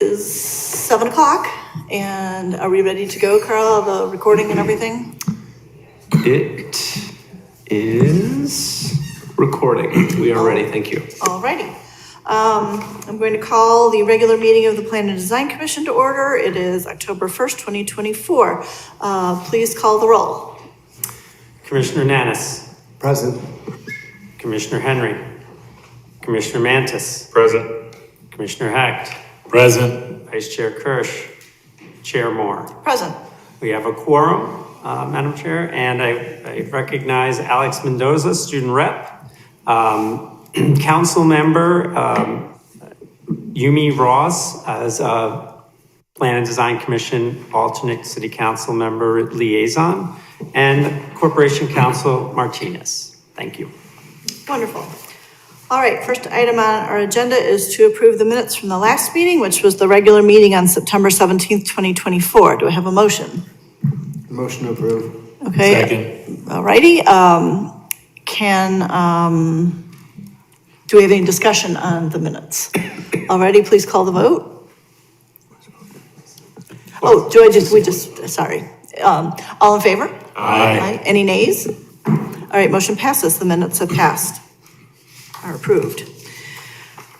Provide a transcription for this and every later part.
Is 7 o'clock, and are we ready to go, Carl? The recording and everything? It is recording. We are ready, thank you. All righty. I'm going to call the regular meeting of the Plan and Design Commission to order. It is October 1st, 2024. Please call the roll. Commissioner Nannis. Present. Commissioner Henry. Commissioner Mantis. Present. Commissioner Hecht. Present. Vice Chair Kirsch. Chair Moore. Present. We have a quorum, Madam Chair, and I recognize Alex Mendoza, student rep, council member Yumi Ross as a Plan and Design Commission alternate city council member liaison, and Corporation Counsel Martinez. Thank you. Wonderful. All right, first item on our agenda is to approve the minutes from the last meeting, which was the regular meeting on September 17th, 2024. Do I have a motion? Motion to approve. Okay. Second. All righty. Do we have any discussion on the minutes? Alrighty, please call the vote. Oh, sorry. All in favor? Aye. Any nays? All right, motion passes. The minutes have passed. Are approved.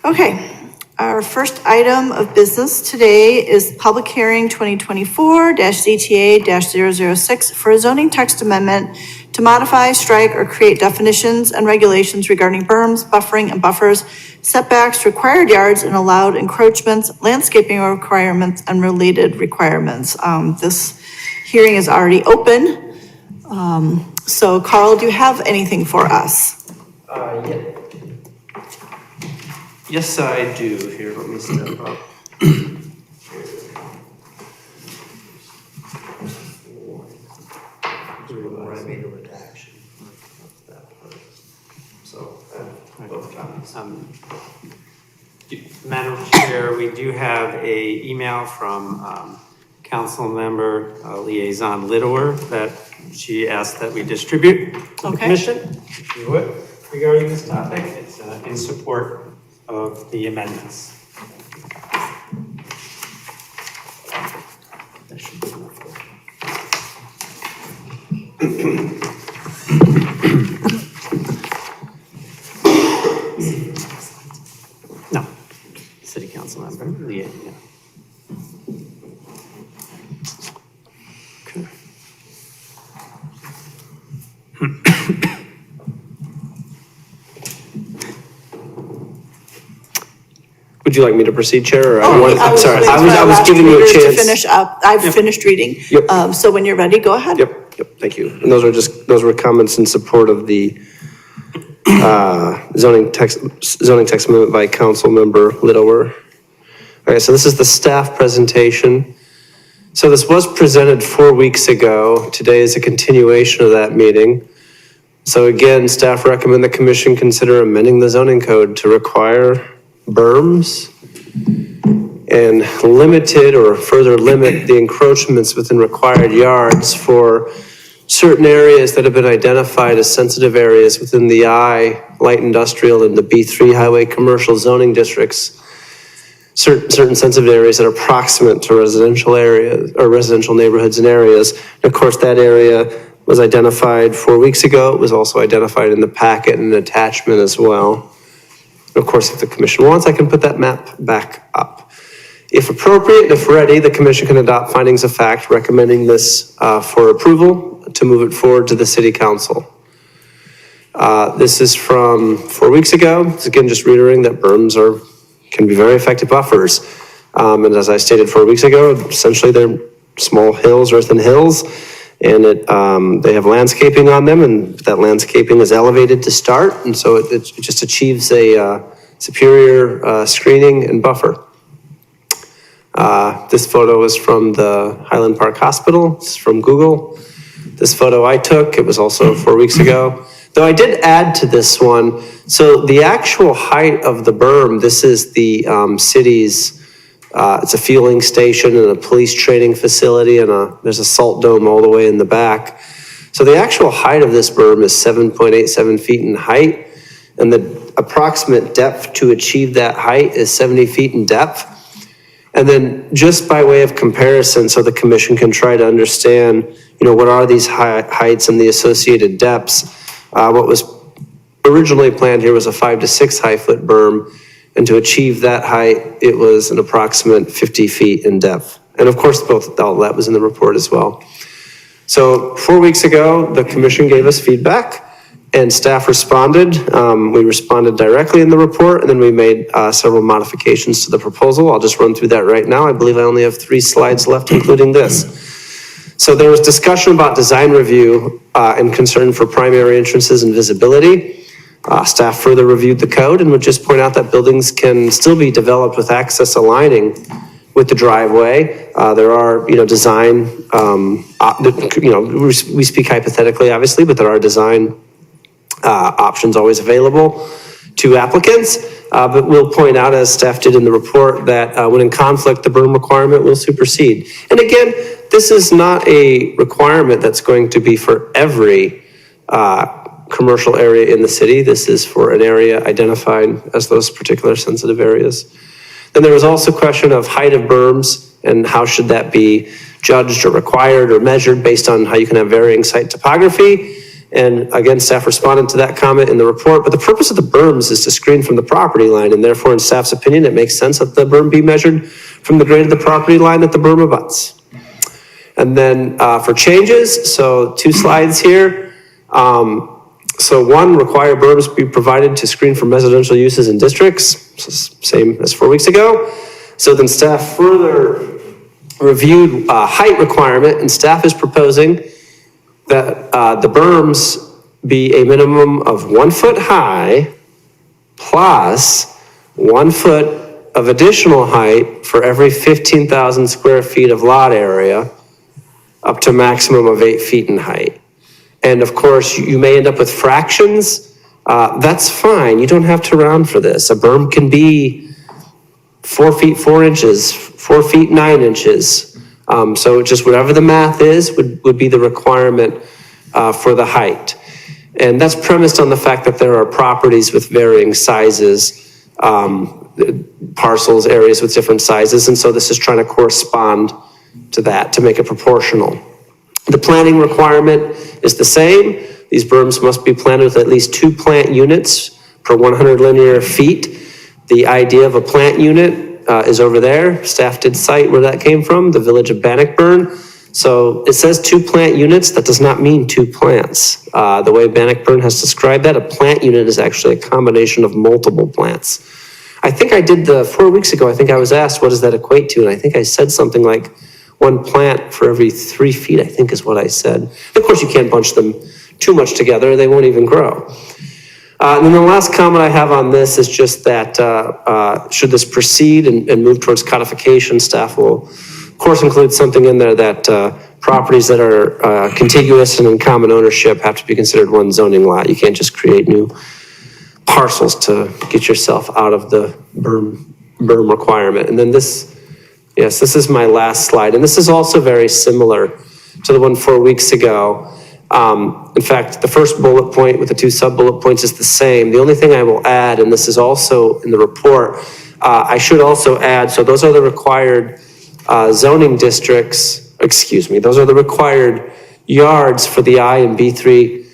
Okay, our first item of business today is public hearing 2024-ZTA-006 for a zoning text amendment to modify, strike, or create definitions and regulations regarding berms, buffering and buffers, setbacks, required yards, and allowed encroachments, landscaping requirements, and related requirements. This hearing is already open. So Carl, do you have anything for us? Yeah. Yes, I do. Here, let me step up. Madam Chair, we do have an email from council member liaison Lidower that she asked that we distribute to the commission, if you would, regarding this topic. It's in support of the amendments. No, city council member, yeah. Okay. Would you like me to proceed, Chair? Or I was giving you a chance to finish up. I've finished reading. Yep. So when you're ready, go ahead. Yep, thank you. And those were comments in support of the zoning text amendment by Council Member Lidower. Okay, so this is the staff presentation. So this was presented 4 weeks ago. Today is a continuation of that meeting. So again, staff recommend the commission consider amending the zoning code to require berms and limited or further limit the encroachments within required yards for certain areas that have been identified as sensitive areas within the I, light industrial, and the B3 highway commercial zoning districts. Certain sensitive areas that are proximate to residential areas or residential neighborhoods and areas. And of course, that area was identified 4 weeks ago. It was also identified in the packet and an attachment as well. Of course, if the commission wants, I can put that map back up. If appropriate, if ready, the commission can adopt findings of fact recommending this for approval to move it forward to the city council. This is from 4 weeks ago. It's again just reiterating that berms can be very effective buffers. And as I stated 4 weeks ago, essentially they're small hills, earthen hills, and they have landscaping on them, and that landscaping is elevated to start, and so it just achieves a superior screening and buffer. This photo is from the Highland Park Hospital. It's from Google. This photo I took, it was also 4 weeks ago. Though I did add to this one, so the actual height of the berm, this is the city's, it's a fueling station and a police training facility, and there's a salt dome all the way in the back. So the actual height of this berm is 7.87 feet in height, and the approximate depth to achieve that height is 70 feet in depth. And then just by way of comparison, so the commission can try to understand, what are these heights and the associated depths? What was originally planned here was a 5 to 6 high foot berm. And to achieve that height, it was an approximate 50 feet in depth. And of course, all that was in the report as well. So 4 weeks ago, the commission gave us feedback and staff responded. We responded directly in the report, and then we made several modifications to the proposal. I'll just run through that right now. I believe I only have 3 slides left, including this. So there was discussion about design review and concern for primary entrances and visibility. Staff further reviewed the code and would just point out that buildings can still be developed with access aligning with the driveway. There are, design, we speak hypothetically, obviously, but there are design options always available to applicants. But we'll point out, as staff did in the report, that when in conflict, the berm requirement will supersede. And again, this is not a requirement that's going to be for every commercial area in the city. This is for an area identified as those particular sensitive areas. Then there was also a question of height of berms and how should that be judged or required or measured based on how you can have varying site topography. And again, staff responded to that comment in the report, but the purpose of the berms is to screen from the property line, and therefore in staff's opinion, it makes sense that the berm be measured from the grade of the property line that the berm abuts. And then for changes, so 2 slides here. So 1, require berms be provided to screen from residential uses in districts, same as 4 weeks ago. So then staff further reviewed height requirement, and staff is proposing that the berms be a minimum of 1 foot high plus 1 foot of additional height for every 15,000 square feet of lot area, up to a maximum of 8 feet in height. And of course, you may end up with fractions. That's fine. You don't have to round for this. A berm can be 4 feet 4 inches, 4 feet 9 inches. So just whatever the math is would be the requirement for the height. And that's premised on the fact that there are properties with varying sizes, parcels, areas with different sizes. And so this is trying to correspond to that, to make it proportional. The planting requirement is the same. These berms must be planted with at least 2 plant units per 100 linear feet. The idea of a plant unit is over there. Staff did cite where that came from, the village of Bannockburn. So it says 2 plant units. That does not mean 2 plants. The way Bannockburn has described that, a plant unit is actually a combination of multiple plants. I think I did 4 weeks ago, I think I was asked, what does that equate to? And I think I said something like 1 plant for every 3 feet, I think is what I said. Of course, you can't bunch them too much together. They won't even grow. And then the last comment I have on this is just that should this proceed and move towards codification, staff will, of course, include something in there that properties that are contiguous and in common ownership have to be considered one zoning lot. You can't just create new parcels to get yourself out of the berm requirement. And then this is my last slide. And this is also very similar to the one 4 weeks ago. In fact, the first bullet point with the 2 sub-bullet points is the same. The only thing I will add, and this is also in the report, I should also add, so those are the required zoning districts, those are the required yards for the I and B3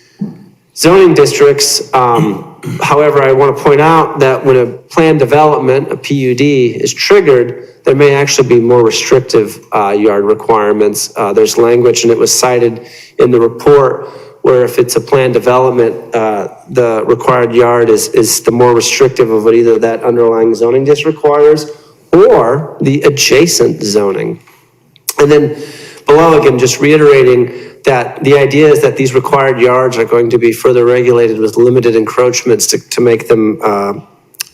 zoning districts. However, I want to point out that when a planned development, a PUD, is triggered, there may actually be more restrictive yard requirements. There's language, and it was cited in the report, where if it's a planned development, the required yard is the more restrictive of what either that underlying zoning district requires or the adjacent zoning. And then below, again, just reiterating that the idea is that these required yards are going to be further regulated with limited encroachments to make them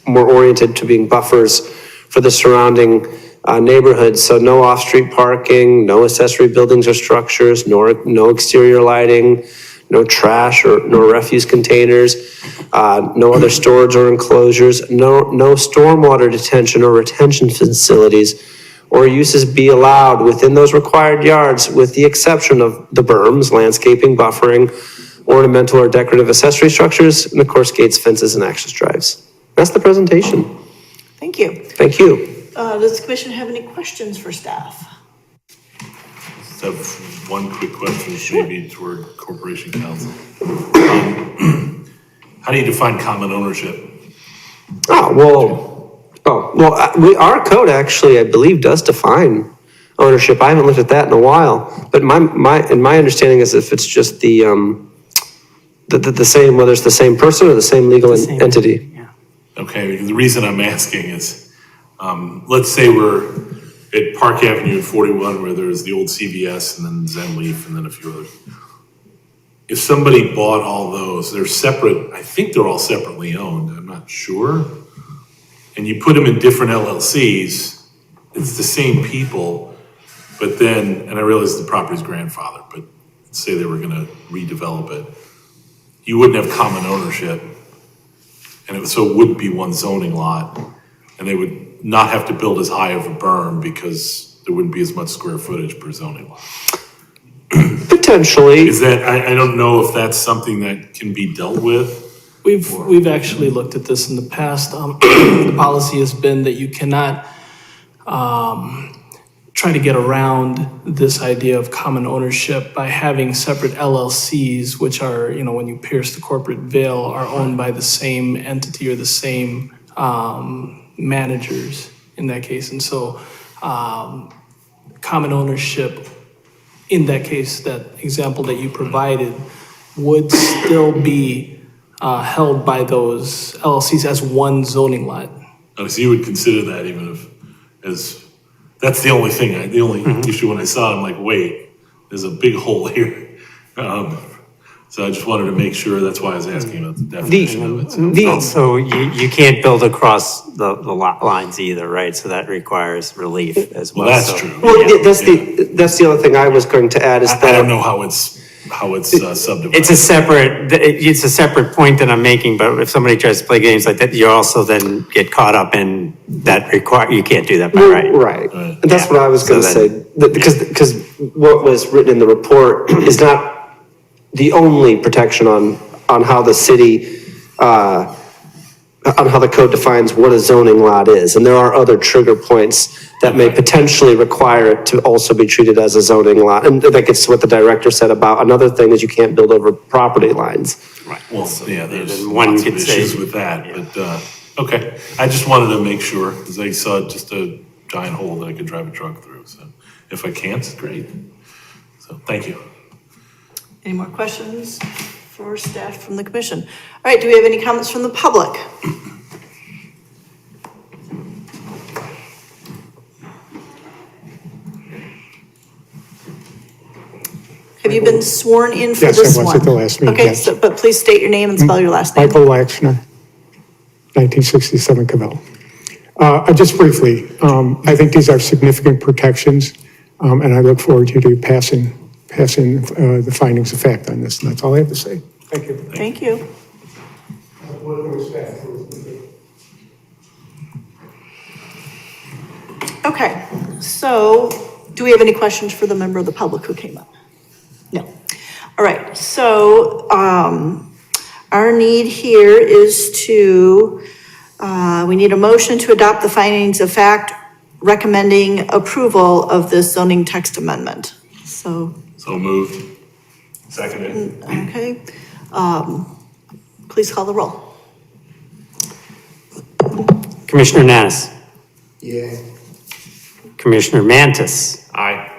more oriented to being buffers for the surrounding neighborhoods. So no off-street parking, no accessory buildings or structures, no exterior lighting, no trash or no refuse containers, no other storage or enclosures, no stormwater detention or retention facilities or uses be allowed within those required yards, with the exception of the berms, landscaping, buffering, ornamental or decorative accessory structures, and of course, gates, fences, and access drives. That's the presentation. Thank you. Thank you. Does the commission have any questions for staff? Just have one quick question, maybe toward Corporation Counsel. How do you define common ownership? Our code actually, I believe, does define ownership. I haven't looked at that in a while, but my understanding is if it's just the same, whether it's the same person or the same legal entity. Okay, because the reason I'm asking is, let's say we're at Park Avenue and 41 where there's the old CVS and then Zen Leaf and then a few others. If somebody bought all those, they're separate, I think they're all separately owned, I'm not sure. And you put them in different LLCs, it's the same people, but then, and I realize the property's grandfathered, but say they were gonna redevelop it, you wouldn't have common ownership. And so it wouldn't be one zoning lot, and they would not have to build as high of a berm because there wouldn't be as much square footage per zoning lot. Potentially. Is that, I don't know if that's something that can be dealt with. We've actually looked at this in the past. The policy has been that you cannot try to get around this idea of common ownership by having separate LLCs, which are, when you pierce the corporate veil, are owned by the same entity or the same managers in that case. And so common ownership, in that case, that example that you provided, would still be held by those LLCs as one zoning lot. So you would consider that even if, that's the only thing, the only issue when I saw it, I'm like, wait, there's a big hole here. So I just wanted to make sure, that's why I was asking about the definition of it. Also, you can't build across the lot lines either, right? So that requires relief as well. Well, that's So- true. Well, that's the other thing I was going to add is that. I don't know how it's subdivided. It's a separate point that I'm making, but if somebody tries to play games like that, you also then get caught up in that you can't do that by right. Right. And that's Yeah. what I was going to So say, because what was written in the report is not the only protection on how the city, on how the code defines what a zoning lot is. And there are other trigger points that may potentially require it to also be treated as a zoning lot. And that gets to what the director said about, another thing is you can't build over property lines. Right. Well, yeah, there's then one lots of could say- issues with that, but, okay. I just wanted to make sure, because I saw just a giant hole that I could drive a truck through, so if I can't, great. So, thank you. Any more questions for staff from the commission? All right, do we have any comments from the public? Have you been sworn in for Yes, this I one? was at the last meeting, Okay, yes. but please state your name and spell your last name. Michael Laxner, 1967 Cavell. Just briefly, I think these are significant protections, and I look forward to you passing the findings of fact on this, and that's all I have to say. Thank you. Thank you. Okay, so do we have any questions for the member of the public who came up? No. All right, so our need here is to, we need a motion to adopt the findings of fact recommending approval of this zoning text amendment. So, So moved. Seconded. okay, please call the roll. Commissioner Nanis. Yeah. Commissioner Mantis. Aye.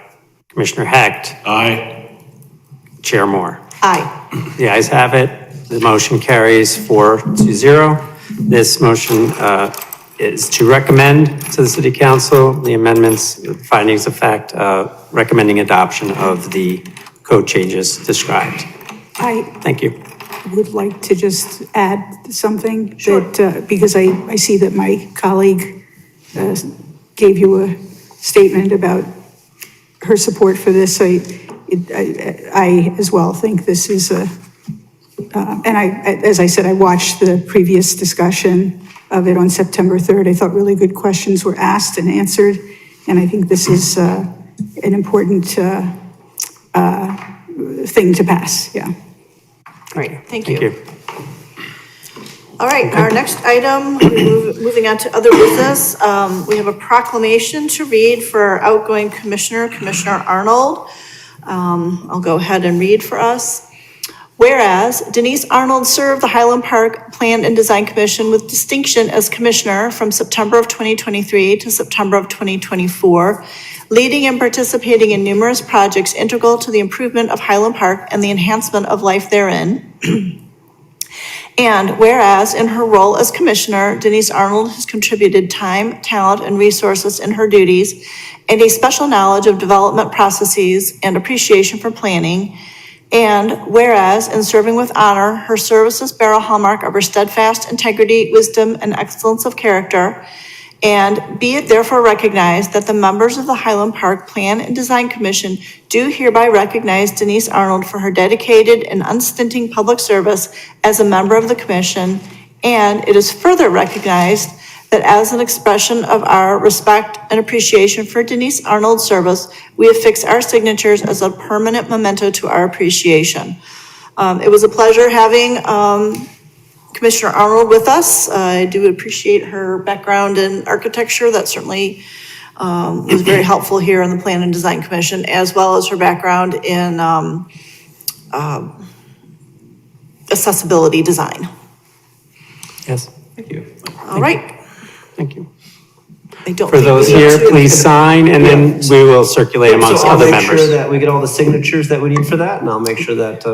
Commissioner Hecht. Aye. Chair Moore. Aye. The ayes have it. The motion carries 4-0. This motion is to recommend to the City Council the amendments, findings of fact, recommending adoption of the code changes described. I Thank you. would like to just add something that, because I see that my colleague gave you a statement about her support for this. I as well think this is and as I said, I watched the previous discussion of it on September 3rd. I thought really good questions were asked and answered. And I think this is an important thing to pass, yeah. Great, thank you. All right, our next item, moving on to other business, we have a proclamation to read for our outgoing commissioner, Commissioner Arnold. I'll go ahead and read for us. Whereas Denise Arnold served the Highland Park Plan and Design Commission with distinction as commissioner from September of 2023 to September of 2024, leading and participating in numerous projects integral to the improvement of Highland Park and the enhancement of life therein. And whereas in her role as commissioner, Denise Arnold has contributed time, talent, and resources in her duties, and a special knowledge of development processes and appreciation for planning. And whereas in serving with honor, her services bear a hallmark of her steadfast integrity, wisdom, and excellence of character. And be it therefore recognized that the members of the Highland Park Plan and Design Commission do hereby recognize Denise Arnold for her dedicated and unstinting public service as a member of the commission. And it is further recognized that as an expression of our respect and appreciation for Denise Arnold's service, we affix our signatures as a permanent memento to our appreciation. It was a pleasure having Commissioner Arnold with us. I do appreciate her background in architecture. That certainly was very helpful here in the Plan and Design Commission, as well as her background in accessibility design. Yes, thank you. All right. Thank you. I don't For think those we need here, to- please sign, and then we will circulate amongst So I'll other make sure members. that we get all the signatures that we need for that, and I'll make sure that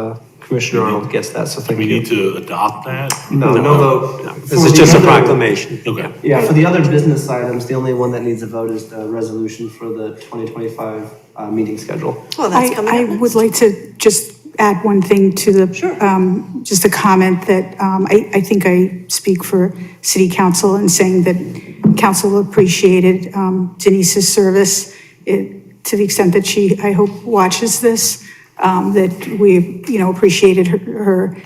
Commissioner Arnold gets that, so Do thank we you. need to adopt that? No vote. This is just a proclamation. Okay. Yeah, for the other business items, the only one that needs a vote is the resolution for the 2025 meeting schedule. Well, that's coming I up would next. like to just add one thing to the, Sure. just a comment that I think I speak for city council in saying that council appreciated Denise's service to the extent that she, I hope, watches this, that we, appreciated her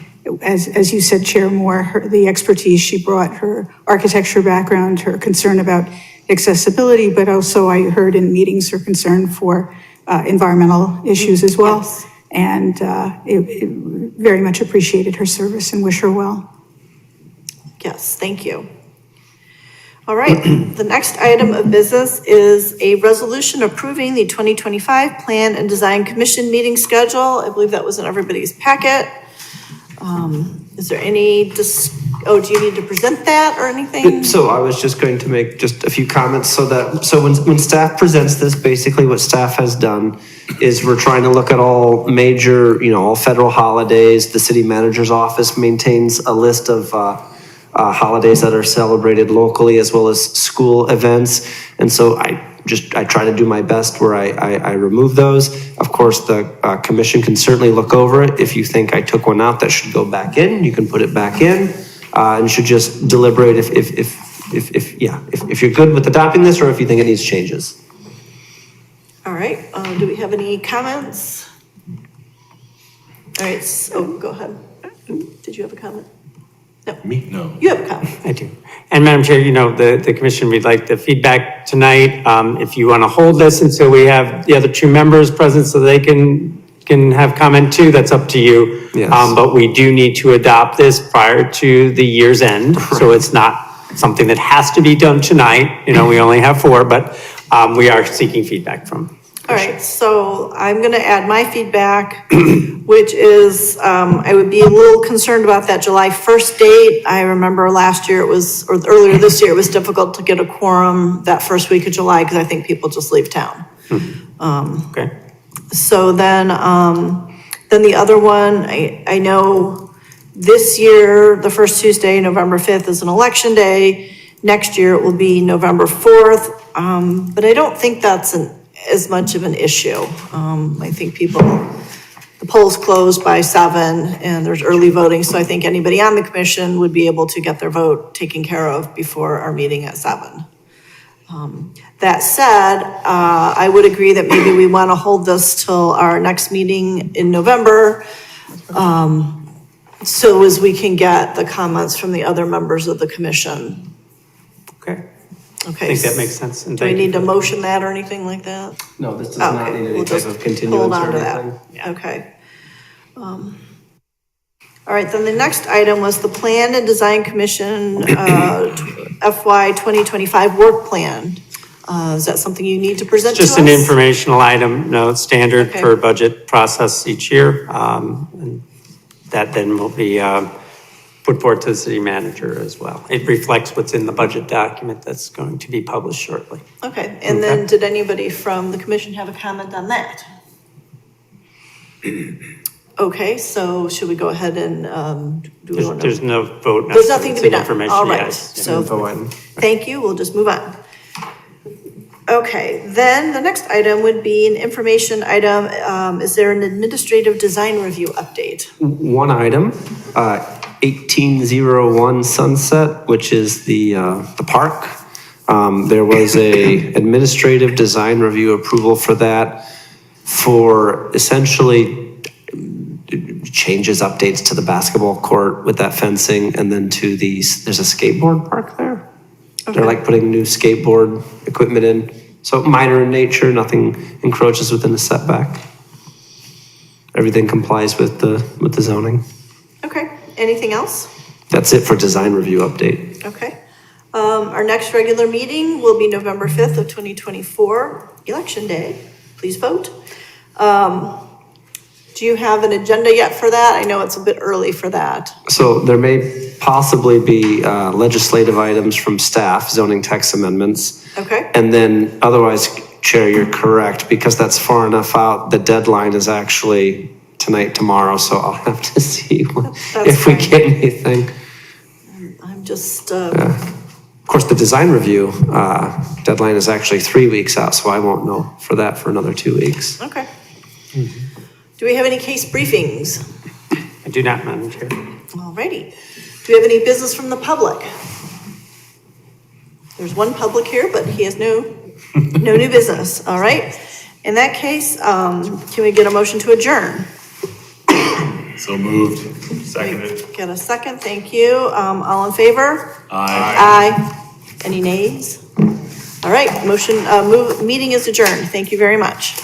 as you said, Chair Moore, the expertise she brought, her architecture background, her concern about accessibility, but also I heard in meetings her concern for environmental issues as well. Yes. And it very much appreciated her service and wish her well. Yes, thank you. All right, the next item of business is a resolution approving the 2025 Plan and Design Commission meeting schedule. I believe that was in everybody's packet. Is there any, do you need to present that or anything? So I was just going to make just a few comments so when staff presents this, basically what staff has done is we're trying to look at all major, all federal holidays. The city manager's office maintains a list of holidays that are celebrated locally as well as school events. And so I try to do my best where I remove those. Of course, the commission can certainly look over it. If you think I took one out that should go back in, you can put it back in and should just deliberate if you're good with adopting this or if you think it needs changes. All right, do we have any comments? All right, so go ahead. Did you have a comment? No, Me? No. you have a comment. I do. And Madam Chair, the commission, we'd like the feedback tonight. If you want to hold this until we have the other two members present so they can have comment too, that's up to you. Yes. But we do need to adopt this prior to the year's end. So it's not something that has to be done tonight. We only have 4, but we are seeking feedback from. All right, so I'm going to add my feedback, which is I would be a little concerned about that July 1st date. I remember last year or earlier this year, it was difficult to get a quorum that first week of July because I think people just leave town. Okay. So then the other one, I know this year, the first Tuesday, November 5th is an election day. Next year it will be November 4th, but I don't think that's as much of an issue. I think the polls close by 7 and there's early voting. So I think anybody on the commission would be able to get their vote taken care of before our meeting at 7. That said, I would agree that maybe we want to hold this till our next meeting in November. So as we can get the comments from the other members of the commission. Okay. Okay. I think that makes sense. And Do we thank you need to for- motion that or anything like that? No, this does not Okay, need any we'll type just of continuance hold or on to that. anything. Yeah. Okay. All right, then the next item was the Plan and Design Commission, FY 2025 work plan. Is that something you need to present to us? Just an informational item, no, it's standard Okay. for budget process each year. And that then will be put forth to the city manager as well. It reflects what's in the budget document that's going to be published shortly. Okay, and then did anybody from the commission have a comment on that? Okay, so should we go ahead and, do we want to? There's no vote. There's nothing to be done. Information, All right, yes. so thank you. We'll just move on. Okay, then the next item would be an information item. Is there an administrative design review update? One item, 1801 Sunset, which is the park. There was a administrative design review approval for that for essentially changes, updates to the basketball court with that fencing, and then to there's a skateboard park there. They're like putting new skateboard equipment in. So minor in nature, nothing encroaches within the setback. Everything complies with the zoning. Okay, anything else? That's it for design review update. Okay. Our next regular meeting will be November 5th of 2024, Election Day. Please vote. Do you have an agenda yet for that? I know it's a bit early for that. So there may possibly be legislative items from staff, zoning text amendments. Okay. And then otherwise, Chair, you're correct, because that's far enough out. The deadline is actually tonight, tomorrow, so I'll have to see if we get anything. I'm just, Of course, the design review deadline is actually 3 weeks out, so I won't know for that for another 2 weeks. okay. Do we have any case briefings? I do not, Madam Chair. Alrighty. Do we have any business from the public? There's one public here, but he has no new business. All right. In that case, can we get a motion to adjourn? So moved. Seconded. Get a second. Thank you. All in favor? Aye. Aye. Any nays? All right. Meeting is adjourned. Thank you very much.